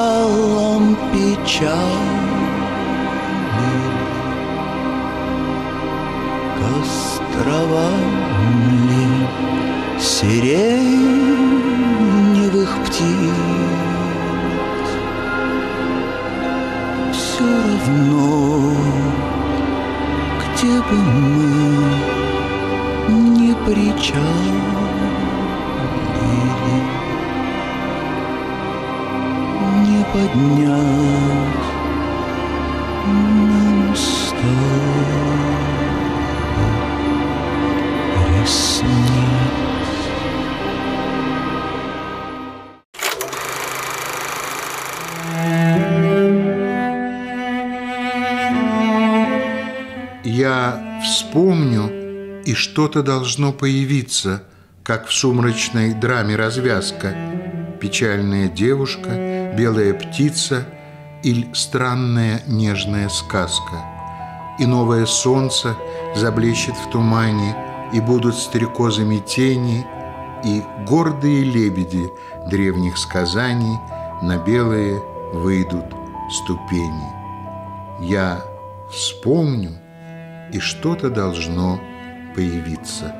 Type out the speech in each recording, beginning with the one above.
одеялом печали к островам ли сиреневых птиц. Все равно, где бы мы ни причалили, не поднять нам с тобой ресниц. Я вспомню, и что-то должно появиться, как в сумрачной драме развязка. Печальная девушка, белая птица или странная нежная сказка. И новое солнце заблещет в тумане, и будут стрекозами тени, и гордые лебеди древних сказаний на белые выйдут ступени. Я вспомню, и что-то должно появиться.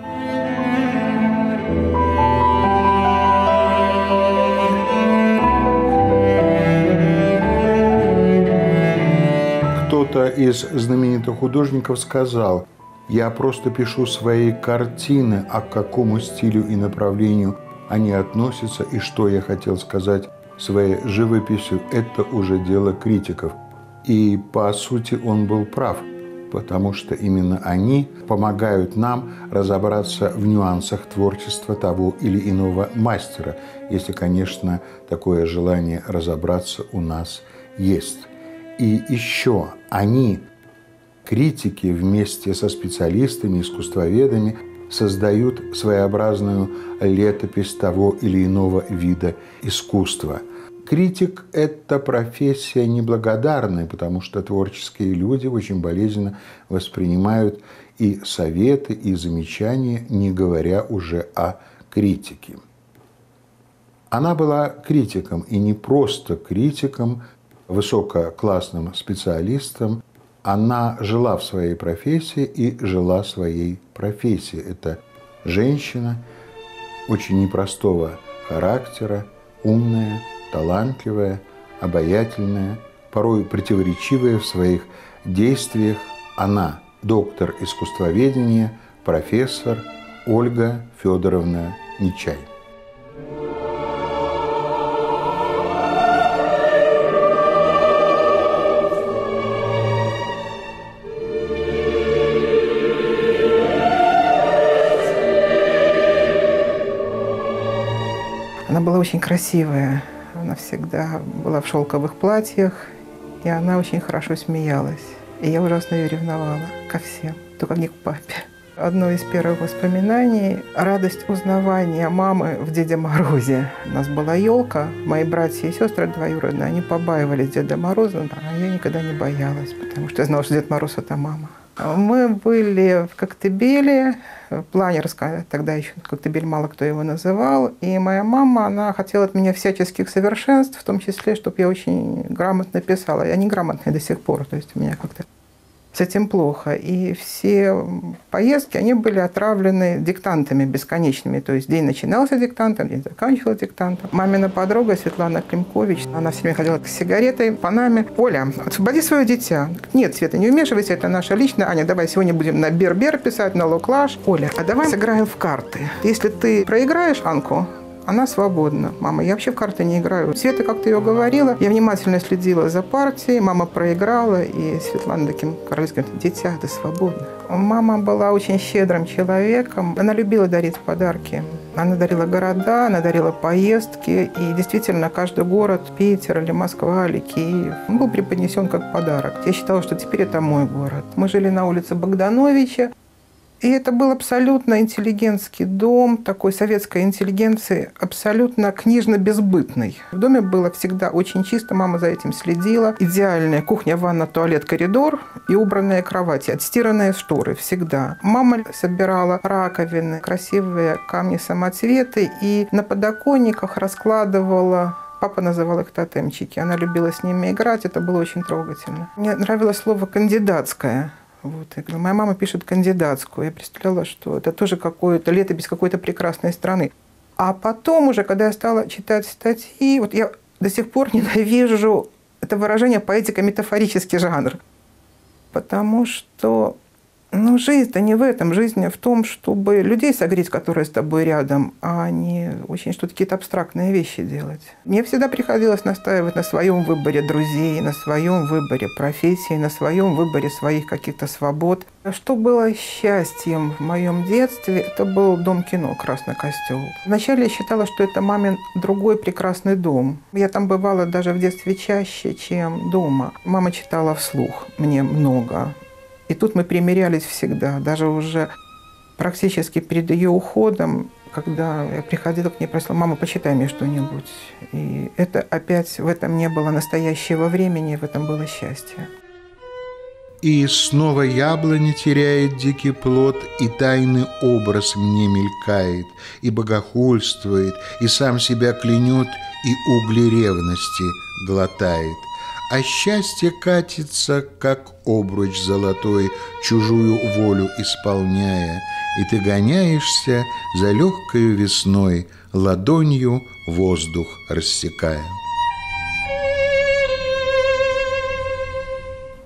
Кто-то из знаменитых художников сказал: «Я просто пишу свои картины, а к какому стилю и направлению они относятся, и что я хотел сказать своей живописью, это уже дело критиков». И, по сути, он был прав, потому что именно они помогают нам разобраться в нюансах творчества того или иного мастера, если, конечно, такое желание разобраться у нас есть. И еще они, критики, вместе со специалистами, искусствоведами, создают своеобразную летопись того или иного вида искусства. Критик – это профессия неблагодарная, потому что творческие люди очень болезненно воспринимают и советы, и замечания, не говоря уже о критике. Она была критиком, и не просто критиком, высококлассным специалистом. Она жила в своей профессии и жила своей профессией. Это женщина очень непростого характера, умная, талантливая, обаятельная, порой противоречивая в своих действиях. Она доктор искусствоведения, профессор Ольга Федоровна Нечай. Она была очень красивая. Она всегда была в шелковых платьях, и она очень хорошо смеялась. И я ужасно ее ревновала ко всем, только не к папе. Одно из первых воспоминаний – радость узнавания мамы в Деде Морозе. У нас была елка, мои братья и сестры двоюродные, они побаивались Деда Мороза, а я никогда не боялась, потому что я знала, что Дед Мороз – это мама. Мы были в Коктебеле, планерская, тогда еще Коктебель мало кто его называл, и моя мама, она хотела от меня всяческих совершенств, в том числе, чтобы я очень грамотно писала. Я не грамотная до сих пор, то есть у меня как-то с этим плохо. И все поездки, они были отравлены диктантами бесконечными. То есть день начинался диктантом, день заканчивался диктантом. Мамина подруга Светлана Климкович, она все время ходила с сигаретой, Панаме. Оля, освободи свое дитя. Нет, Света, не вмешивайся, это наша личная. Аня, давай сегодня будем на бербер писать, на локлаш. Оля, а давай сыграем в карты. Если ты проиграешь Анку, она свободна. Мама, я вообще в карты не играю. Света как-то ее говорила. Я внимательно следила за партией. Мама проиграла. И Светлана таким королевским говорит: дитя, ты свободна. Мама была очень щедрым человеком. Она любила дарить подарки. Она дарила города, она дарила поездки. И действительно, каждый город, Питер или Москва или Киев, он был преподнесен как подарок. Я считала, что теперь это мой город. Мы жили на улице Богдановича. И это был абсолютно интеллигентский дом, такой советской интеллигенции, абсолютно книжно-безбытный. В доме было всегда очень чисто, мама за этим следила. Идеальная кухня, ванна, туалет, коридор и убранные кровати, отстиранные шторы всегда. Мама собирала раковины, красивые камни-самоцветы и на подоконниках раскладывала Папа называл их тотемчики. Она любила с ними играть, это было очень трогательно. Мне нравилось слово «кандидатское». Вот. Я говорю, моя мама пишет кандидатскую. Я представляла, что это тоже какое-то летопись какой-то прекрасной страны. А потом уже, когда я стала читать статьи, вот я до сих пор ненавижу это выражение «поэтико-метафорический жанр». Потому что жизнь-то не в этом. Жизнь в том, чтобы людей согреть, которые с тобой рядом, а не очень что-то какие-то абстрактные вещи делать. Мне всегда приходилось настаивать на своем выборе друзей, на своем выборе профессии, на своем выборе своих каких-то свобод. Что было счастьем в моем детстве, это был дом кино «Красный костел». Вначале я считала, что это мамин другой прекрасный дом. Я там бывала даже в детстве чаще, чем дома. Мама читала вслух мне много. И тут мы примирялись всегда, даже уже практически перед ее уходом, когда я приходила к ней, просила: мама, почитай мне что-нибудь. И это опять, в этом не было настоящего времени, в этом было счастье. И снова яблоня теряет дикий плод, и тайный образ мне мелькает, и богохульствует, и сам себя клянет, и угли ревности глотает. А счастье катится, как обруч золотой, чужую волю исполняя, и ты гоняешься за легкою весной, ладонью воздух рассекая.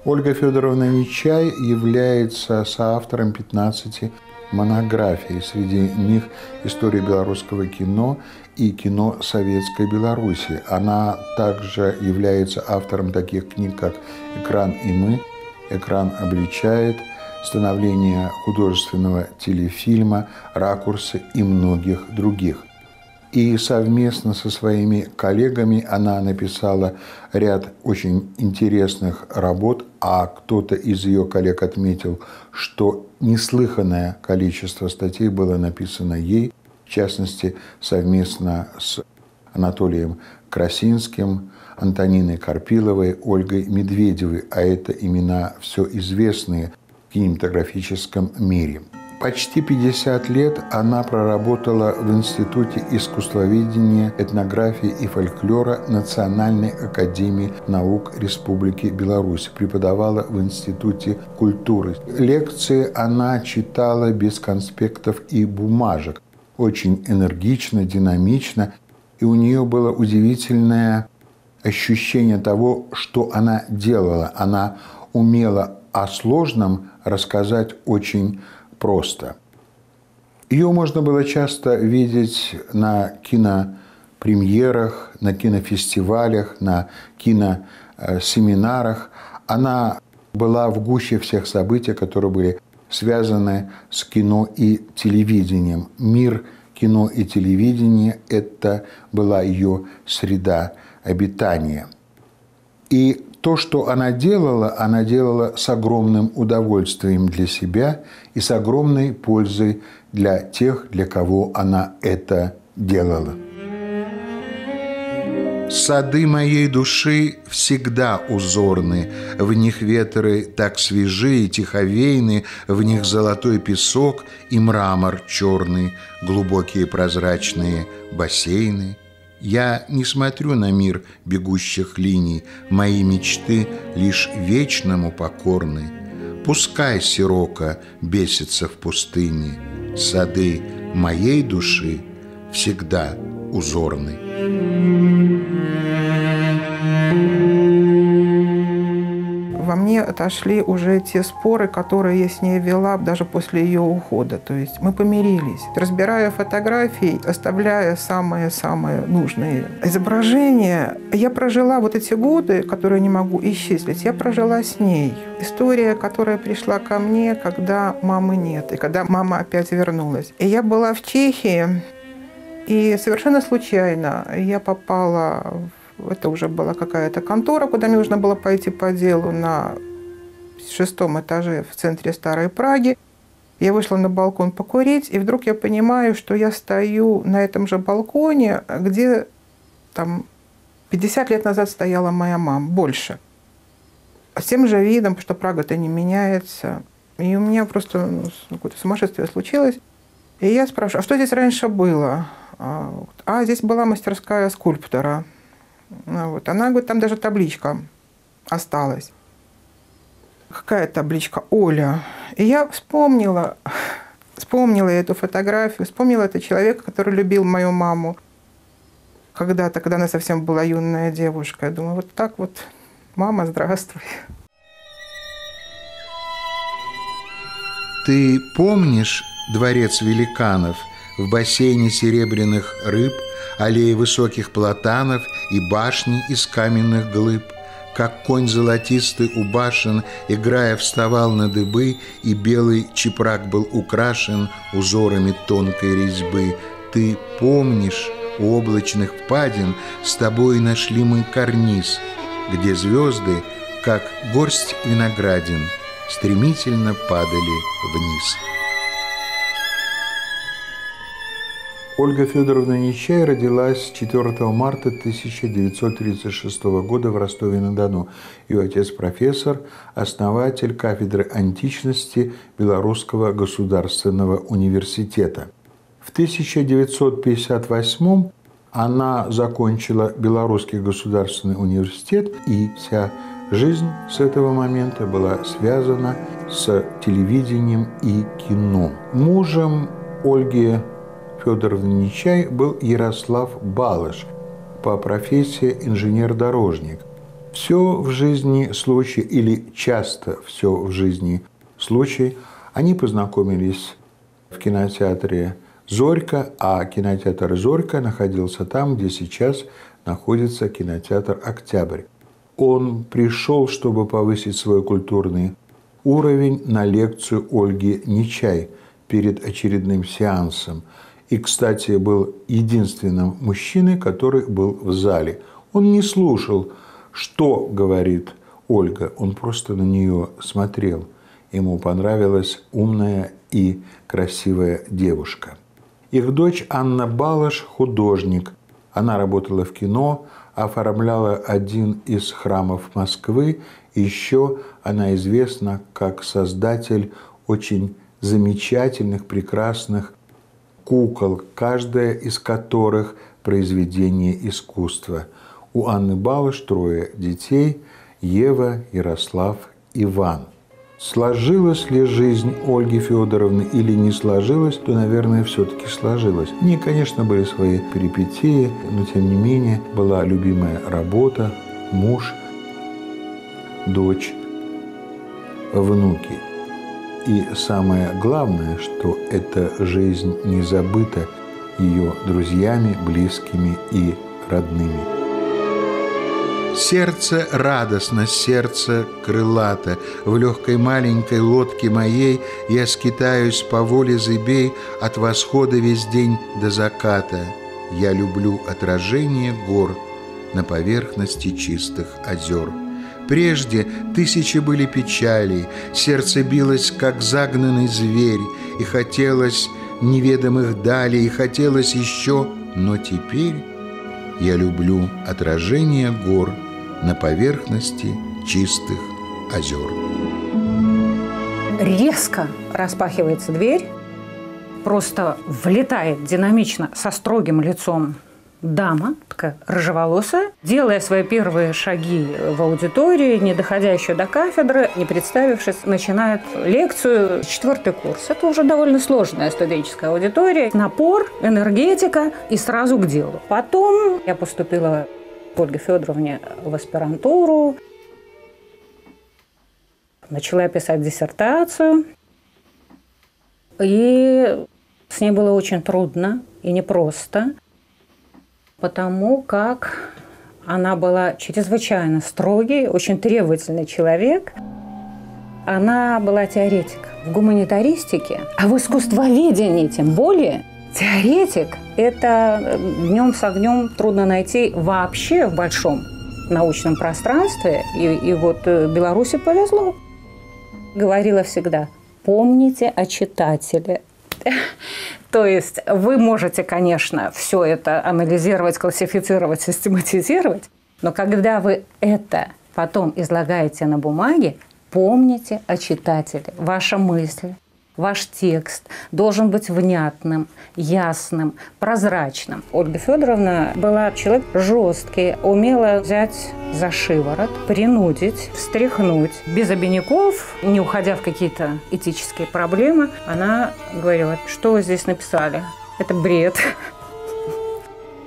Ольга Федоровна Нечай является соавтором 15 монографий. Среди них «История белорусского кино» и «Кино Советской Беларуси». Она также является автором таких книг, как «Экран и мы», «Экран обличает», «Становление художественного телефильма», «Ракурсы» и многих других. И совместно со своими коллегами она написала ряд очень интересных работ, а кто-то из ее коллег отметил, что неслыханное количество статей было написано ей, в частности, совместно с Анатолием Красинским, Антониной Карпиловой, Ольгой Медведевой, а это имена все известные в кинематографическом мире. Почти 50 лет она проработала в Институте искусствоведения, этнографии и фольклора Национальной академии наук Республики Беларусь. Преподавала в Институте культуры. Лекции она читала без конспектов и бумажек. Очень энергично, динамично. И у нее было удивительное ощущение того, что она делала. Она умела о сложном рассказать очень просто. Ее можно было часто видеть на кинопремьерах, на кинофестивалях, на киносеминарах. Она была в гуще всех событий, которые были связаны с кино и телевидением. Мир кино и телевидения – это была ее среда обитания. И то, что она делала с огромным удовольствием для себя и с огромной пользой для тех, для кого она это делала. Сады моей души всегда узорны, в них ветры так свежи и тиховейны, в них золотой песок и мрамор черный, глубокие прозрачные бассейны. Я не смотрю на мир бегущих линий, мои мечты лишь вечному покорны. Пускай сирока бесится в пустыне, сады моей души всегда узорны. Во мне отошли уже те споры, которые я с ней вела даже после ее ухода. То есть мы помирились. Разбирая фотографии, оставляя самые-самые нужные изображения, я прожила вот эти годы, которые не могу исчислить, я прожила с ней. История, которая пришла ко мне, когда мамы нет, и когда мама опять вернулась. И я была в Чехии, и совершенно случайно я попала это уже была какая-то контора, куда мне нужно было пойти по делу на 6-м этаже в центре Старой Праги. Я вышла на балкон покурить, и вдруг я понимаю, что я стою на этом же балконе, где там 50 лет назад стояла моя мама, больше. С тем же видом, что Прага-то не меняется. И у меня просто какое-то сумасшествие случилось. И я спрашиваю, а что здесь раньше было? А здесь была мастерская скульптора. Вот. Она говорит, там даже табличка осталась. Какая табличка? Оля. И я вспомнила эту фотографию, вспомнила этого человека, который любил мою маму. Когда-то, когда она совсем была юная девушка. Я думаю, вот так вот, мама, здравствуй. Ты помнишь дворец великанов в бассейне серебряных рыб, аллеи высоких платанов и башни из каменных глыб? Как конь золотистый у башен, играя, вставал на дыбы, и белый чепрак был украшен узорами тонкой резьбы. Ты помнишь, у облачных впадин с тобой нашли мы карниз, где звезды, как горсть виноградин, стремительно падали вниз. Ольга Федоровна Нечай родилась 4 марта 1936 года в Ростове-на-Дону. Ее отец профессор, основатель кафедры античности Белорусского государственного университета. В 1958 она закончила Белорусский государственный университет, и вся жизнь с этого момента была связана с телевидением и кино. Мужем Ольги Федоровны Нечай был Ярослав Балыш, по профессии инженер-дорожник. Все в жизни случай, или часто все в жизни случай, они познакомились в кинотеатре «Зорька», а кинотеатр «Зорька» находился там, где сейчас находится кинотеатр «Октябрь». Он пришел, чтобы повысить свой культурный уровень, на лекцию Ольги Нечай перед очередным сеансом. И, кстати, был единственным мужчиной, который был в зале. Он не слушал, что говорит Ольга, он просто на нее смотрел. Ему понравилась умная и красивая девушка. Их дочь Анна Балыш – художник. Она работала в кино, оформляла один из храмов Москвы. Еще она известна как создатель очень замечательных, прекрасных кукол, каждая из которых произведение искусства. У Анны Балыш 3 детей – Ева, Ярослав, Иван. Сложилась ли жизнь Ольги Федоровны или не сложилась, то, наверное, все-таки сложилась. У нее, конечно, были свои перипетии, но, тем не менее, была любимая работа, муж, дочь, внуки. И самое главное, что эта жизнь не забыта ее друзьями, близкими и родными. Сердце радостно, сердце крылато, в легкой маленькой лодке моей я скитаюсь по воле зыбей от восхода весь день до заката. Я люблю отражение гор на поверхности чистых озер. Прежде тысячи были печалей, сердце билось, как загнанный зверь, и хотелось неведомых далей, и хотелось еще, но теперь я люблю отражение гор на поверхности чистых озер. Резко распахивается дверь, просто влетает динамично со строгим лицом дама, такая рыжеволосая, делая свои первые шаги в аудитории, не доходя еще до кафедры, не представившись, начинает лекцию. 4-й курс. Это уже довольно сложная студенческая аудитория. Напор, энергетика и сразу к делу. Потом я поступила к Ольге Федоровне в аспирантуру, начала писать диссертацию. И с ней было очень трудно и непросто, потому как она была чрезвычайно строгий, очень требовательный человек. Она была теоретик в гуманитаристике, а в искусствоведении тем более. Теоретик – это днем с огнем трудно найти вообще в большом научном пространстве. И вот Беларуси повезло. Говорила всегда: помните о читателе. То есть вы можете, конечно, все это анализировать, классифицировать, систематизировать, но когда вы это потом излагаете на бумаге, помните о читателе. Ваша мысль, Ваш текст должен быть внятным, ясным, прозрачным. Ольга Федоровна была человек жесткий, умела взять за шиворот, принудить, встряхнуть. Без обиняков, не уходя в какие-то этические проблемы, она говорила: что вы здесь написали? Это бред.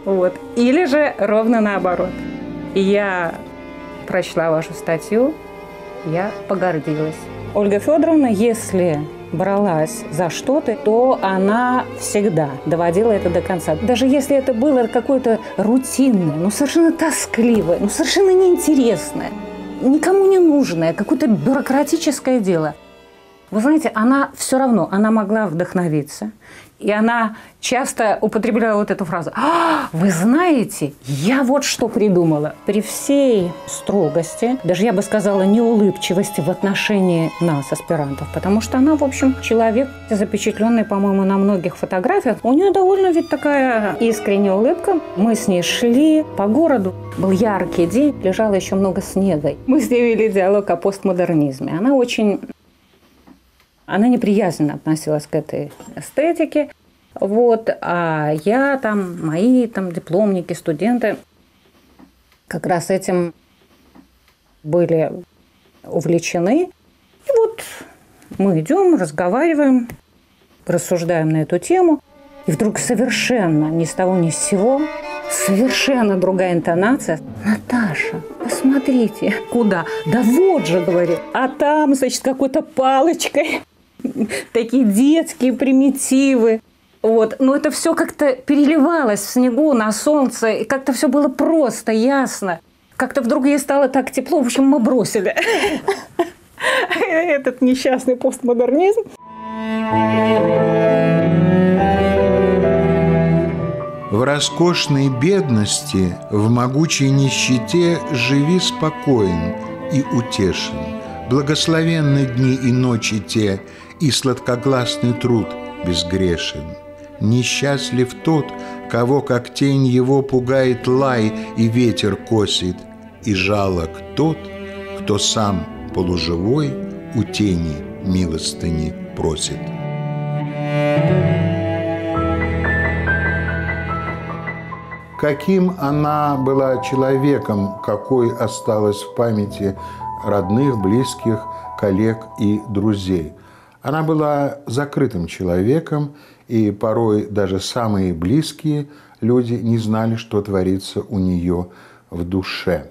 Вот. Или же ровно наоборот. Я прочла вашу статью, я погордилась. Ольга Федоровна, если бралась за что-то, то она всегда доводила это до конца. Даже если это было какое-то рутинное, совершенно тоскливое, совершенно неинтересное, никому не нужное, какое-то бюрократическое дело. Вы знаете, она все равно, она могла вдохновиться. И она часто употребляла вот эту фразу: «Вы знаете, я вот что придумала». При всей строгости, даже я бы сказала, неулыбчивости в отношении нас, аспирантов, потому что она, в общем, человек, запечатленный, по-моему, на многих фотографиях. У нее довольно ведь такая искренняя улыбка. Мы с ней шли по городу. Был яркий день, лежало еще много снега. Мы с ней вели диалог о постмодернизме. Она неприязненно относилась к этой эстетике. Вот. А я мои дипломники, студенты как раз этим были увлечены. И вот мы идем, разговариваем, рассуждаем на эту тему. И вдруг совершенно ни с того ни с сего, совершенно другая интонация. «Наташа, посмотрите». «Куда?» «Да вот же», говорит. А там, значит, какой-то палочкой. Такие детские примитивы. Вот. Но это все как-то переливалось в снегу, на солнце. И как-то все было просто, ясно. Как-то вдруг ей стало так тепло. В общем, мы бросили этот несчастный постмодернизм. В роскошной бедности, в могучей нищете живи спокоен и утешен. Благословенны дни и ночи те, и сладкогласный труд безгрешен. Несчастлив тот, кого, как тень его, пугает лай и ветер косит, и жалок тот, кто сам полуживой у тени милостыни просит. Каким она была человеком, какой осталась в памяти родных, близких, коллег и друзей. Она была закрытым человеком, и порой даже самые близкие люди не знали, что творится у нее в душе.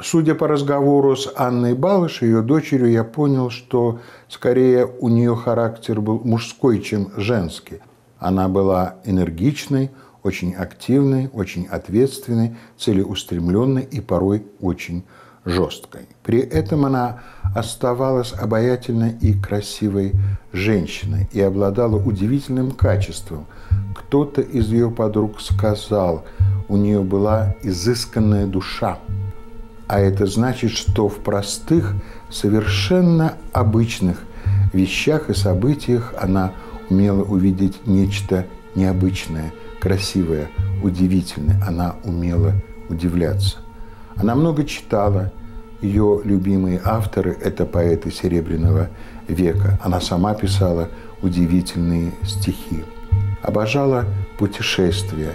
Судя по разговору с Анной Балыш, ее дочерью, я понял, что скорее у нее характер был мужской, чем женский. Она была энергичной, очень активной, очень ответственной, целеустремленной и порой очень жесткой. При этом она оставалась обаятельной и красивой женщиной и обладала удивительным качеством. Кто-то из ее подруг сказал, у нее была изысканная душа. А это значит, что в простых, совершенно обычных вещах и событиях она умела увидеть нечто необычное, красивое, удивительное. Она умела удивляться. Она много читала. Ее любимые авторы – это поэты Серебряного века. Она сама писала удивительные стихи. Обожала путешествия.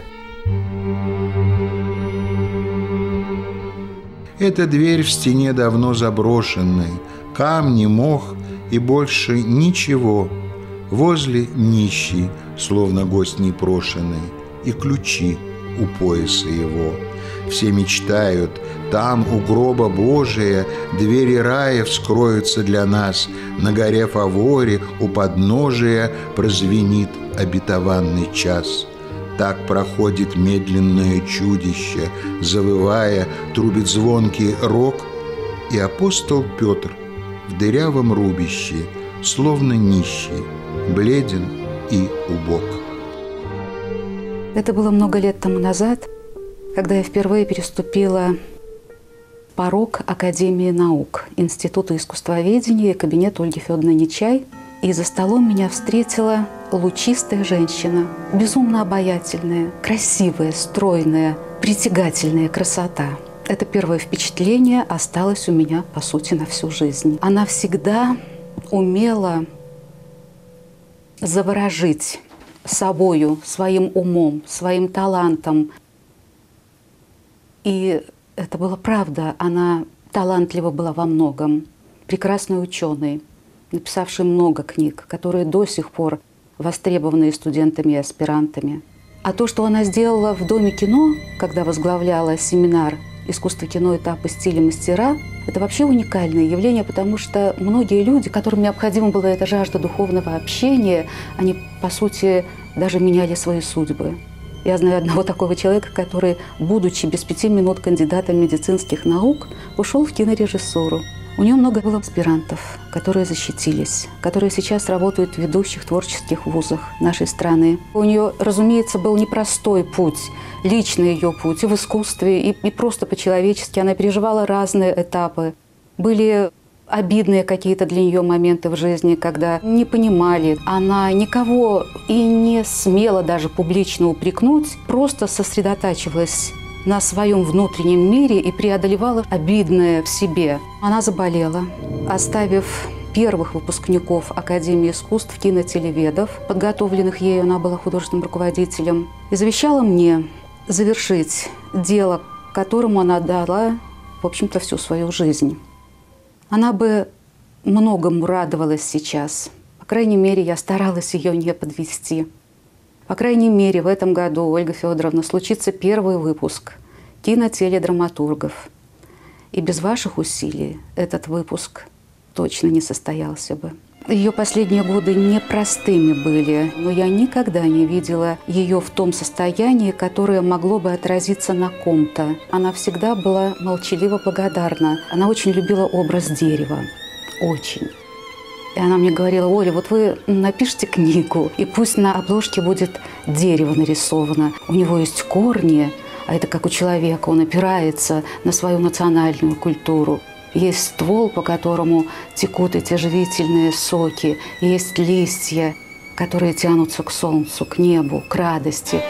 Эта дверь в стене давно заброшенной, камни, мох и больше ничего. Возле нищий, словно гость непрошенный, и ключи у пояса его. Все мечтают, там у гроба Божия двери рая вскроются для нас. На горе Фаворе у подножия прозвенит обетованный час. Так проходит медленное чудище, завывая, трубит звонкий рог, и апостол Петр в дырявом рубище, словно нищий, бледен и убог. Это было много лет тому назад, когда я впервые переступила порог Академии наук, Института искусствоведения и кабинета Ольги Федоровны Нечай. И за столом меня встретила лучистая женщина, безумно обаятельная, красивая, стройная, притягательная красота. Это первое впечатление осталось у меня, по сути, на всю жизнь. Она всегда умела заворожить собою, своим умом, своим талантом. И это была правда. Она талантлива была во многом. Прекрасный ученый, написавший много книг, которые до сих пор востребованы студентами и аспирантами. А то, что она сделала в Доме кино, когда возглавляла семинар «Искусство кино. Этапы стиля мастера», это вообще уникальное явление, потому что многие люди, которым необходима была эта жажда духовного общения, они, по сути, даже меняли свои судьбы. Я знаю одного такого человека, который, будучи без 5 минут кандидатом медицинских наук, ушел в кинорежиссуру. У нее много было аспирантов, которые защитились, которые сейчас работают в ведущих творческих вузах нашей страны. У нее, разумеется, был непростой путь, личный ее путь и в искусстве, и просто по-человечески. Она переживала разные этапы. Были обидные какие-то для нее моменты в жизни, когда не понимали. Она никого и не смела даже публично упрекнуть, просто сосредотачивалась на своем внутреннем мире и преодолевала обидное в себе. Она заболела, оставив первых выпускников Академии искусств кинотелеведов, подготовленных ею, она была художественным руководителем, и завещала мне завершить дело, которому она отдала, в общем-то, всю свою жизнь. Она бы многому радовалась сейчас. По крайней мере, я старалась ее не подвести. По крайней мере, в этом году, Ольга Федоровна, случится первый выпуск кинотеледраматургов. И без ваших усилий этот выпуск точно не состоялся бы. Ее последние годы непростыми были, но я никогда не видела ее в том состоянии, которое могло бы отразиться на ком-то. Она всегда была молчаливо благодарна. Она очень любила образ дерева. Очень. И она мне говорила: Оля, вот вы напишите книгу, и пусть на обложке будет дерево нарисовано. У него есть корни, а это как у человека, он опирается на свою национальную культуру. Есть ствол, по которому текут эти живительные соки, есть листья, которые тянутся к солнцу, к небу, к радости.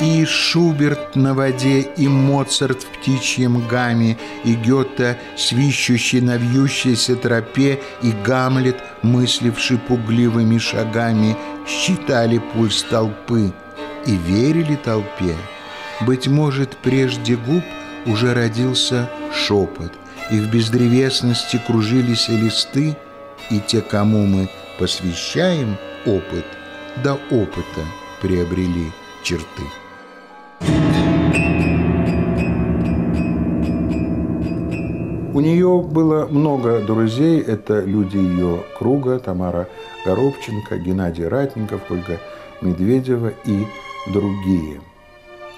И Шуберт на воде, и Моцарт в птичьем гамме, и Гёте, свищущий на вьющейся тропе, и Гамлет, мысливший пугливыми шагами, считали пульс толпы и верили толпе. Быть может, прежде губ уже родился шепот, и в бездревесности кружились листы, и те, кому мы посвящаем опыт, до опыта приобрели черты. У нее было много друзей, это люди ее круга: Тамара Горобченко, Геннадий Ратников, Ольга Медведева и другие.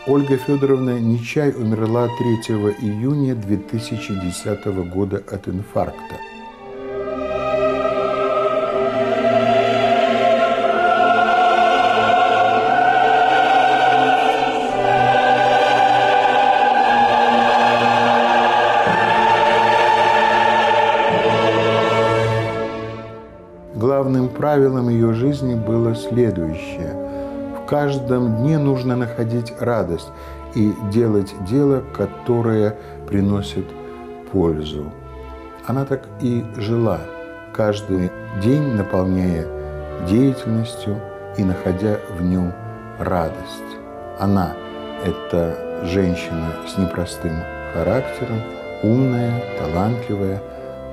Ольга Федоровна Нечай умерла 3 июня 2010 года от инфаркта. Главным правилом ее жизни было следующее: в каждом дне нужно находить радость и делать дело, которое приносит пользу. Она так и жила, каждый день наполняя деятельностью и находя в нем радость. Она – это женщина с непростым характером, умная, талантливая,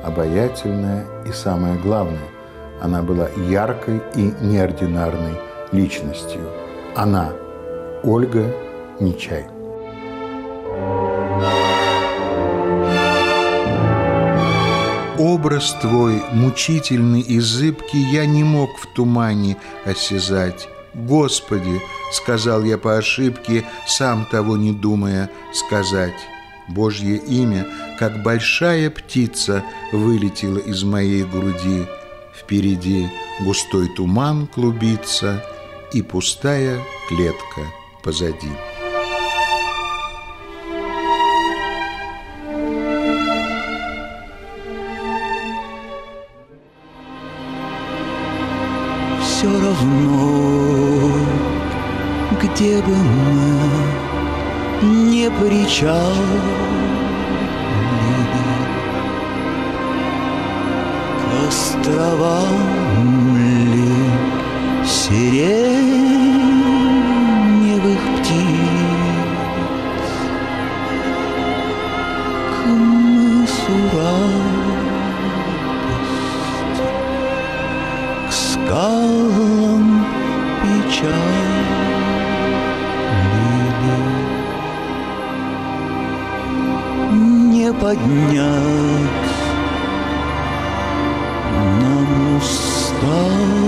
обаятельная и, самое главное, она была яркой и неординарной личностью. Она – Ольга Нечай. Образ твой, мучительный и зыбкий, я не мог в тумане осязать. Господи, сказал я по ошибке, сам того не думая сказать. Божье имя, как большая птица, вылетело из моей груди. Впереди густой туман клубится и пустая клетка позади. Все равно, где бы мы не причалили, травам ли сиреневых птиц к мысу радости, к скалам печали. Не поднять нам усталых